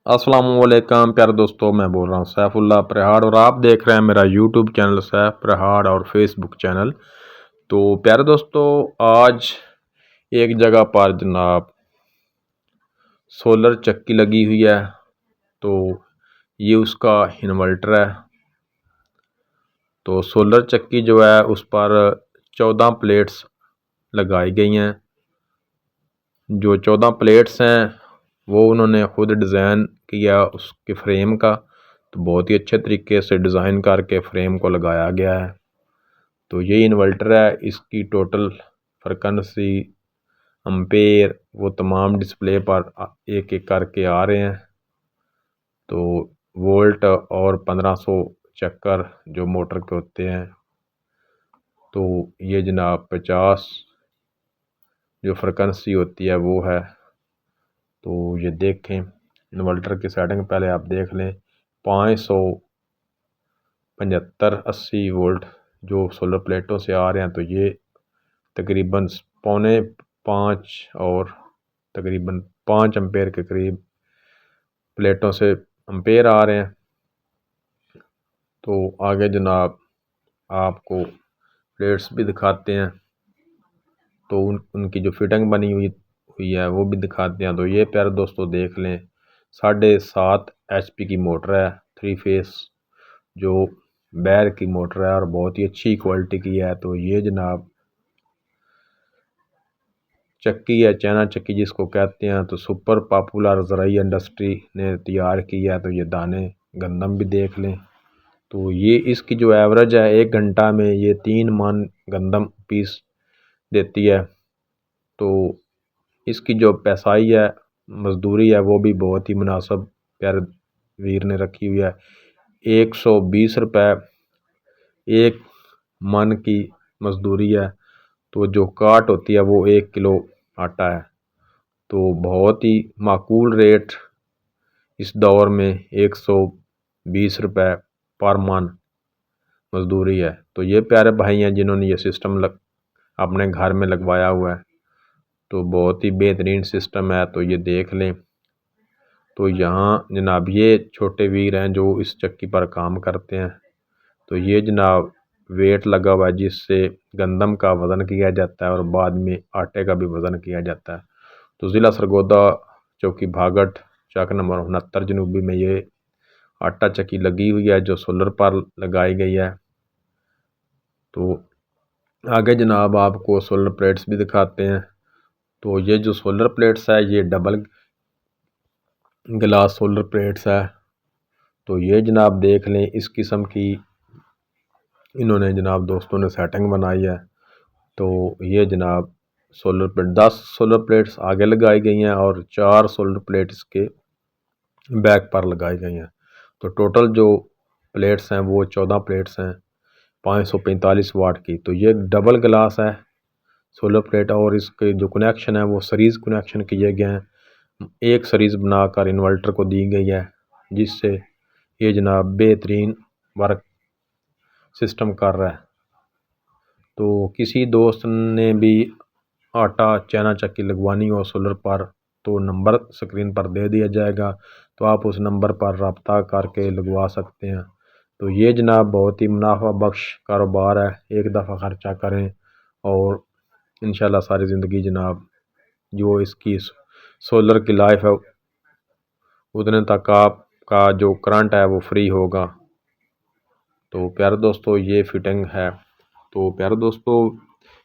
अस्सलामुअलैकुम प्यारे दोस्तों, मैं बोल रहा हूँ सैफुल्लाह प्रहाड़ और आप देख रहे हैं मेरा यूट्यूब चैनल सैफ प्रहाड़ और फेसबुक चैनल। तो प्यारे दोस्तों, आज एक जगह पर जनाब सोलर चक्की लगी हुई है। तो ये उसका इन्वर्टर है। तो सोलर चक्की जो है उस पर 14 प्लेट्स लगाई गई हैं। जो 14 प्लेट्स हैं वो उन्होंने ख़ुद डिज़ाइन किया उसके फ्रेम का। तो बहुत ही अच्छे तरीके से डिज़ाइन करके फ्रेम को लगाया गया है। तो ये इन्वर्टर है, इसकी टोटल फ्रीक्वेंसी एम्पेयर वो तमाम डिस्प्ले पर एक एक करके आ रहे हैं। तो वोल्ट और 1500 चक्कर जो मोटर के होते हैं। तो ये जनाब 50 जो फ्रीक्वेंसी होती है वो है। तो ये देखें इन्वर्टर की सेटिंग पहले आप देख लें। 575-80 वोल्ट जो सोलर प्लेटों से आ रहे हैं। तो ये तकरीबन 4.5 और तकरीबन 5 एम्पेयर के करीब प्लेटों से एम्पेयर आ रहे हैं। तो आगे जनाब आपको प्लेट्स भी दिखाते हैं। तो उनकी जो फिटिंग बनी हुई है वो भी दिखाते हैं। तो ये प्यारे दोस्तों देख लें, 7.5 HP की मोटर है, 3 फेस जो बैर की मोटर है और बहुत ही अच्छी क्वालिटी की है। तो ये जनाब चक्की है, चाइना चक्की जिसको कहते हैं। तो सुपर पॉपुलर ज़राई इंडस्ट्री ने तैयार की है। तो ये दाने गंदम भी देख लें। तो ये इसकी जो एवरेज है 1 घंटा में ये 3 मन गंदम पीस देती है। तो इसकी जो पैसाई है मज़दूरी है वो भी बहुत ही मुनासिब प्यारे वीर ने रखी हुई है। 120 रुपये 1 मन की मज़दूरी है। तो जो काट होती है वो 1 किलो आटा है। तो बहुत ही माकूल रेट इस दौर में 120 रुपये पर मन मज़दूरी है। तो ये प्यारे भाई हैं जिन्होंने ये सिस्टम अपने घर में लगवाया हुआ है। तो बहुत ही बेहतरीन सिस्टम है। तो ये देख लें। तो यहाँ जनाब ये छोटे वीर हैं जो इस चक्की पर काम करते हैं। तो ये जनाब वेट लगा हुआ है जिससे गंदम का वज़न किया जाता है और बाद में आटे का भी वज़न किया जाता है। तो ज़िला सरगोदा चौकी भागट चक नंबर 69 जनूबी में ये आटा चक्की लगी हुई है जो सोलर पर लगाई गई है। तो आगे जनाब आपको सोलर प्लेट्स भी दिखाते हैं। तो ये जो सोलर प्लेट्स है ये डबल ग्लास सोलर प्लेट्स है। तो ये जनाब देख लें, इस किस्म की इन्होंने जनाब दोस्तों ने सेटिंग बनाई है। तो ये जनाब सोलर प्लेट 10 सोलर प्लेट्स आगे लगाई गई हैं और 4 सोलर प्लेट्स के बैक पर लगाई गई हैं। तो टोटल जो प्लेट्स हैं वो 14 प्लेट्स हैं 545 वाट की। तो ये डबल ग्लास है सोलर प्लेट और इसके जो कनेक्शन है वो सीरीज़ कनेक्शन किए गए हैं। एक सीरीज़ बनाकर इन्वर्टर को दी गई है जिससे ये जनाब बेहतरीन वर्क सिस्टम कर रहा है। तो किसी दोस्त ने भी आटा चाइना चक्की लगवानी हो सोलर पर तो नंबर स्क्रीन पर दे दिया जाएगा। तो आप उस नंबर पर रब्ता करके लगवा सकते हैं। तो ये जनाब बहुत ही मुनाफा बख्श कारोबार है। एक दफ़ा ख़र्चा करें और इंशाल्लाह सारी ज़िंदगी जनाब जो इसकी सोलर की लाइफ है उतने तक आपका जो करंट है वो फ्री होगा। तो प्यारे दोस्तों ये फिटिंग है। तो प्यारे दोस्तों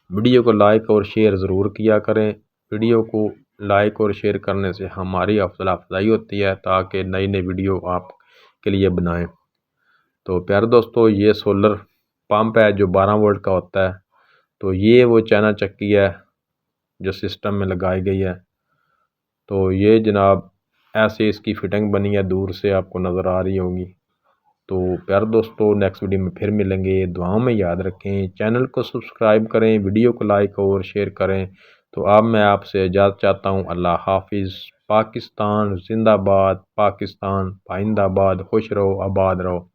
वीडियो को लाइक और शेयर ज़रूर किया करें। वीडियो को लाइक और शेयर करने से हमारी हौसला अफजाई होती है ताकि नई नई वीडियो आपके लिए बनाएं। तो प्यारे दोस्तों ये सोलर पंप है जो 12 वोल्ट का होता है। तो ये वो चाइना चक्की है जो सिस्टम में लगाई गई है। तो ये जनाब ऐसे इसकी फिटिंग बनी है, दूर से आपको नज़र आ रही होगी। तो प्यारे दोस्तों नेक्स्ट वीडियो में फिर मिलेंगे। दुआओं में याद रखें, चैनल को सब्सक्राइब करें, वीडियो को लाइक और शेयर करें। तो अब मैं आपसे इजाज़त चाहता हूँ। अल्लाह हाफिज़। पाकिस्तान जिंदाबाद, पाकिस्तान पाइंदाबाद। खुश रहो, आबाद रहो।